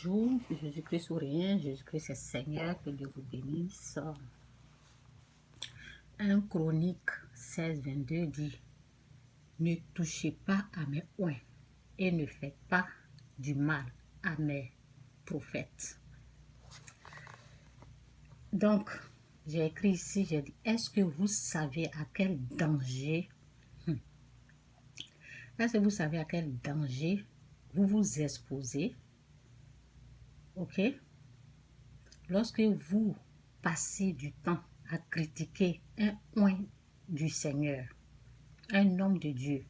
Bonjour, Jésus-Christ ou rien, Jésus-Christ est Seigneur, que Dieu vous bénisse. 1 Chronique 16, 22 dit, ne touchez pas à mes oins et ne faites pas du mal à mes prophètes. Donc, j'ai écrit ici, j'ai dit, est-ce que vous savez à quel danger, est-ce que vous savez à quel danger vous vous exposez, ok? Lorsque vous passez du temps à critiquer un oint du Seigneur, un homme de Dieu,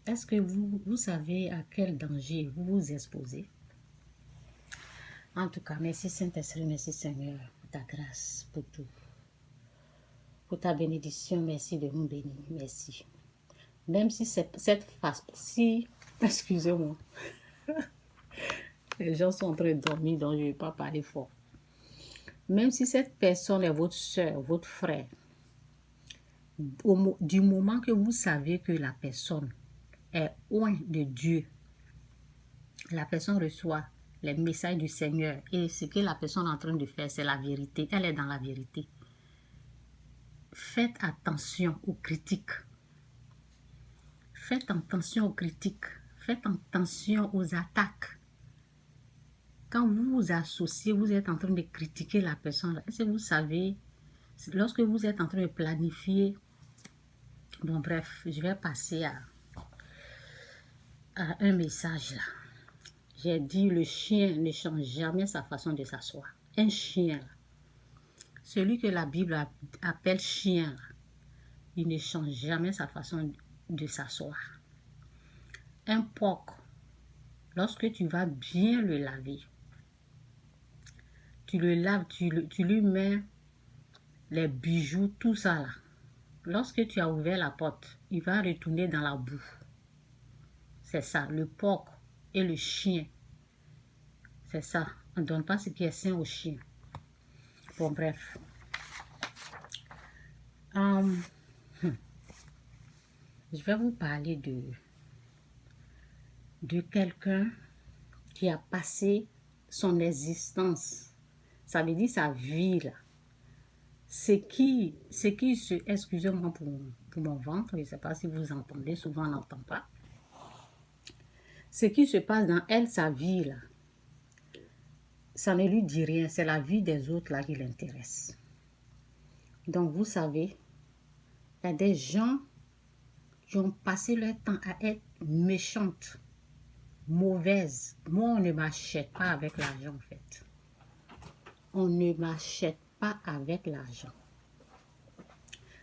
est-ce que vous savez à quel danger vous vous exposez? En tout cas, merci Saint-Esprit, merci Seigneur pour ta grâce, pour tout. Pour ta bénédiction, merci de nous bénir, merci. Même si cette phase, excusez-moi, les gens sont en train de dormir, donc je ne vais pas parler fort. Même si cette personne est votre soeur, votre frère, du moment que vous savez que la personne est loin de Dieu, la personne reçoit les messages du Seigneur et ce que la personne est en train de faire, c'est la vérité. Elle est dans la vérité. Faites attention aux critiques. Faites attention aux critiques. Faites attention aux attaques. Quand vous vous associez, vous êtes en train de critiquer la personne. Est-ce que vous savez, lorsque vous êtes en train de planifier, bon bref, je vais passer à un message là. J'ai dit, le chien ne change jamais sa façon de s'asseoir. Un chien, celui que la Bible appelle chien, il ne change jamais sa façon de s'asseoir. Un porc, lorsque tu vas bien le laver, tu le laves, tu lui mets les bijoux, tout ça là. Lorsque tu as ouvert la porte, il va retourner dans la boue. C'est ça, le porc et le chien. C'est ça, on ne donne pas ce qui est sain au chien. Bon, bref. Je vais vous parler de quelqu'un qui a passé son existence. Ça veut dire sa vie, là. Excusez-moi pour mon ventre, je ne sais pas si vous entendez, souvent on n'entend pas. Ce qui se passe dans elle, sa vie, là, ça ne lui dit rien, c'est la vie des autres là qui l'intéresse. Donc, vous savez, il y a des gens qui ont passé leur temps à être méchantes, mauvaises. Moi, on ne m'achète pas avec l'argent, en fait. On ne m'achète pas avec l'argent.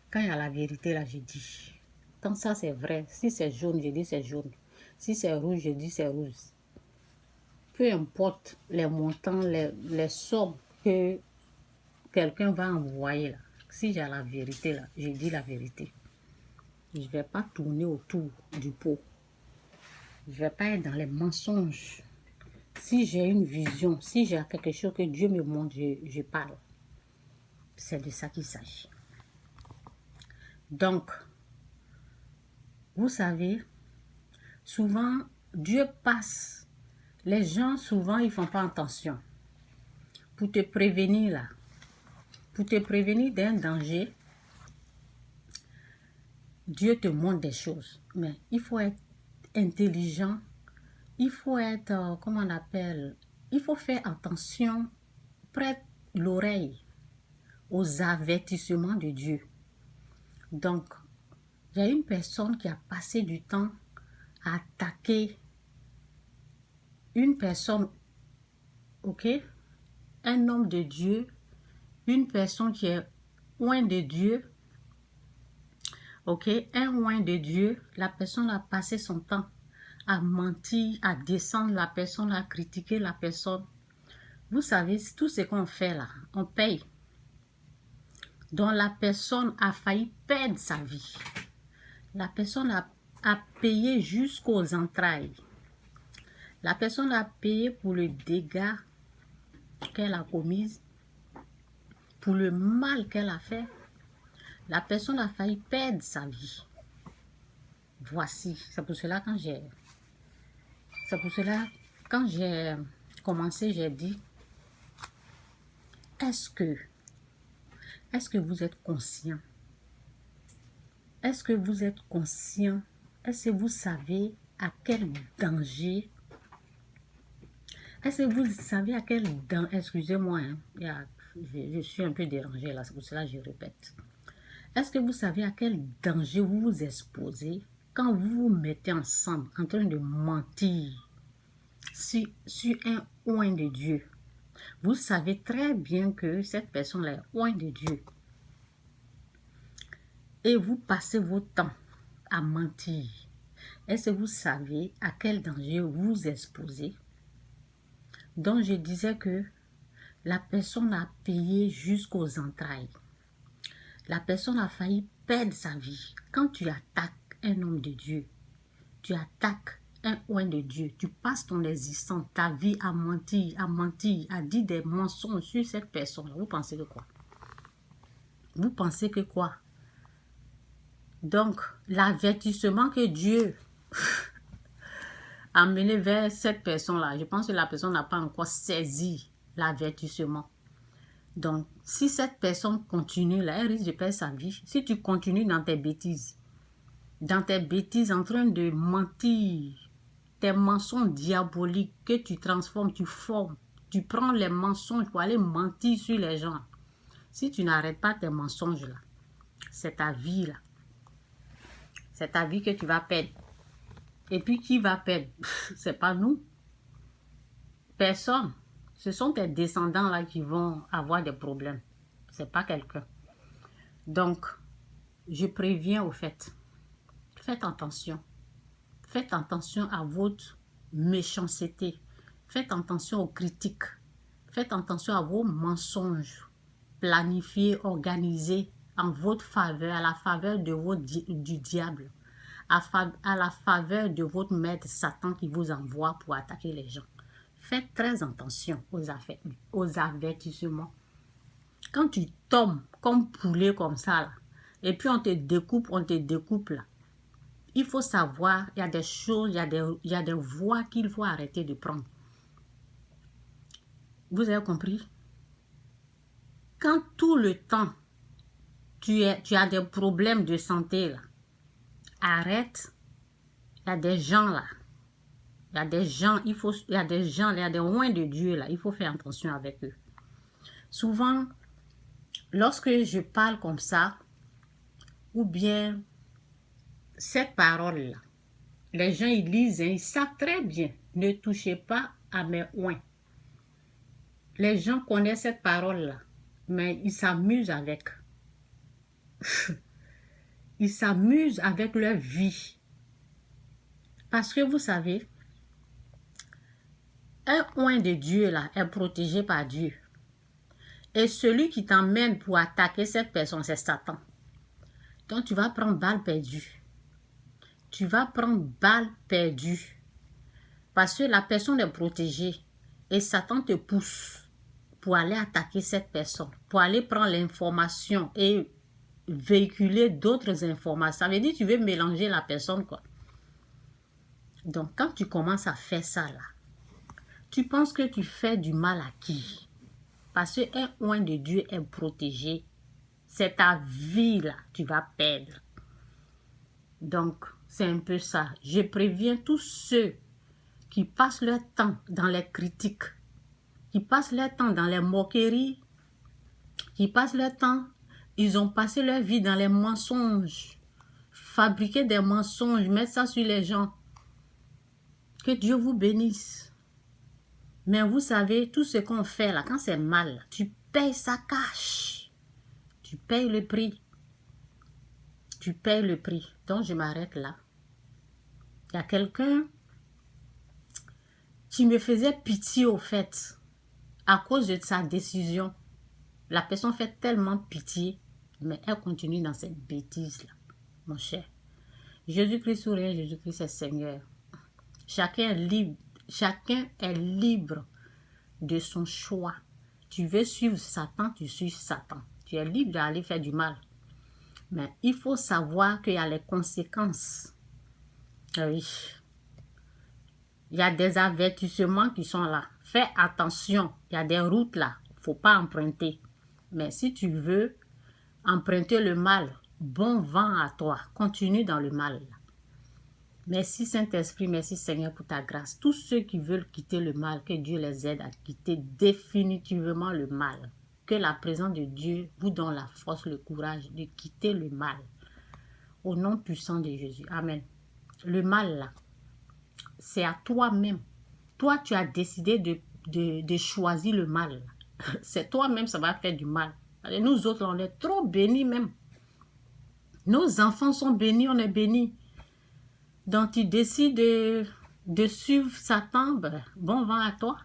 Quand il y a la vérité, là, je dis. Quand ça, c'est vrai. Si c'est jaune, je dis c'est jaune. Si c'est rouge, je dis c'est rouge. Peu importe les montants, les sommes que quelqu'un va envoyer, là. Si j'ai la vérité, là, je dis la vérité. Je ne vais pas tourner autour du pot. Je ne vais pas être dans les mensonges. Si j'ai une vision, si j'ai quelque chose que Dieu me montre, je parle. C'est de ça qu'il s'agit. Donc, vous savez, souvent, Dieu passe. Les gens, souvent, ils ne font pas attention. Pour te prévenir, là. Pour te prévenir d'un danger, Dieu te montre des choses. Mais il faut être intelligent. Il faut être, comment on appelle, il faut faire attention, prête l'oreille aux avertissements de Dieu. Donc, il y a une personne qui a passé du temps à attaquer une personne, ok, un homme de Dieu, une personne qui est loin de Dieu, ok, un loin de Dieu, la personne a passé son temps à mentir, à descendre la personne, à critiquer la personne. Vous savez, tout ce qu'on fait là, on paye. Donc la personne a failli perdre sa vie. La personne a payé jusqu'aux entrailles. La personne a payé pour le dégât qu'elle a commis, pour le mal qu'elle a fait. La personne a failli perdre sa vie. Voici, c'est pour cela quand quand j'ai commencé, j'ai dit, est-ce que vous êtes conscient? Est-ce que vous êtes conscient? Est-ce que vous savez à quel danger? Est-ce que vous savez à quel danger? Excusez-moi, hein, je suis un peu dérangée là, c'est pour cela que je répète. Est-ce que vous savez à quel danger vous vous exposez quand vous vous mettez ensemble en train de mentir sur un oint de Dieu? Vous savez très bien que cette personne-là est oint de Dieu. Et vous passez votre temps à mentir. Est-ce que vous savez à quel danger vous vous exposez? Donc, je disais que la personne a payé jusqu'aux entrailles. La personne a failli perdre sa vie. Quand tu attaques un homme de Dieu, tu attaques un oint de Dieu, tu passes ton existence, ta vie à mentir, à dire des mensonges sur cette personne. Vous pensez que quoi? Vous pensez que quoi? Donc, l'avertissement que Dieu a mené vers cette personne-là, je pense que la personne n'a pas encore saisi l'avertissement. Donc, si cette personne continue là, elle risque de perdre sa vie. Si tu continues dans tes bêtises en train de mentir, tes mensonges diaboliques que tu transformes, tu formes, tu prends les mensonges pour aller mentir sur les gens. Si tu n'arrêtes pas tes mensonges là, c'est ta vie là. C'est ta vie que tu vas perdre. Et puis qui va perdre? C'est pas nous. Personne. Ce sont tes descendants là qui vont avoir des problèmes. C'est pas quelqu'un. Donc, je préviens au fait. Faites attention. Faites attention à votre méchanceté. Faites attention aux critiques. Faites attention à vos mensonges. Planifiés, organisés en votre faveur, à la faveur de du diable. À la faveur de votre maître Satan qui vous envoie pour attaquer les gens. Faites très attention aux avertissements. Quand tu tombes comme poulet comme ça, là, et puis on te découpe là, il faut savoir, il y a des choses, il y a des voies qu'il faut arrêter de prendre. Vous avez compris? Quand tout le temps, tu as des problèmes de santé là, arrête. Il y a des gens là. Il y a des gens, il y a des oints de Dieu là. Il faut faire attention avec eux. Souvent, lorsque je parle comme ça, ou bien cette parole-là, les gens ils lisent, hein, ils savent très bien. Ne touchez pas à mes oints. Les gens connaissent cette parole-là, mais ils s'amusent avec. Ils s'amusent avec leur vie. Parce que vous savez, un oint de Dieu là est protégé par Dieu. Et celui qui t'emmène pour attaquer cette personne, c'est Satan. Donc tu vas prendre balle perdue. Tu vas prendre balle perdue. Parce que la personne est protégée. Et Satan te pousse pour aller attaquer cette personne. Pour aller prendre l'information et véhiculer d'autres informations. Ça veut dire que tu veux mélanger la personne, quoi. Donc quand tu commences à faire ça là, tu penses que tu fais du mal à qui? Parce qu'un oint de Dieu est protégé. C'est ta vie là, tu vas perdre. Donc, c'est un peu ça. Je préviens tous ceux qui passent leur temps dans les critiques, qui passent leur temps dans les moqueries, qui passent leur temps, ils ont passé leur vie dans les mensonges, fabriquer des mensonges, mettre ça sur les gens. Que Dieu vous bénisse. Mais vous savez, tout ce qu'on fait là, quand c'est mal, tu payes ça cash. Tu payes le prix. Tu payes le prix. Donc, je m'arrête là. Il y a quelqu'un qui me faisait pitié au fait, à cause de sa décision. La personne fait tellement pitié, mais elle continue dans cette bêtise-là, mon cher. Jésus-Christ ou rien, Jésus-Christ est Seigneur. Chacun est libre de son choix. Tu veux suivre Satan, tu suis Satan. Tu es libre d'aller faire du mal. Mais il faut savoir qu'il y a les conséquences. Oui. Il y a des avertissements qui sont là. Fais attention, il y a des routes là, il ne faut pas emprunter. Mais si tu veux emprunter le mal, bon vent à toi, continue dans le mal. Merci Saint-Esprit, merci Seigneur pour ta grâce. Tous ceux qui veulent quitter le mal, que Dieu les aide à quitter définitivement le mal. Que la présence de Dieu vous donne la force, le courage de quitter le mal. Au nom puissant de Jésus. Amen. Le mal là, c'est à toi-même. Toi, tu as décidé de choisir le mal. C'est toi-même, ça va faire du mal. Et nous autres, on est trop bénis même. Nos enfants sont bénis, on est bénis. Donc, tu décides de suivre Satan, bon vent à toi.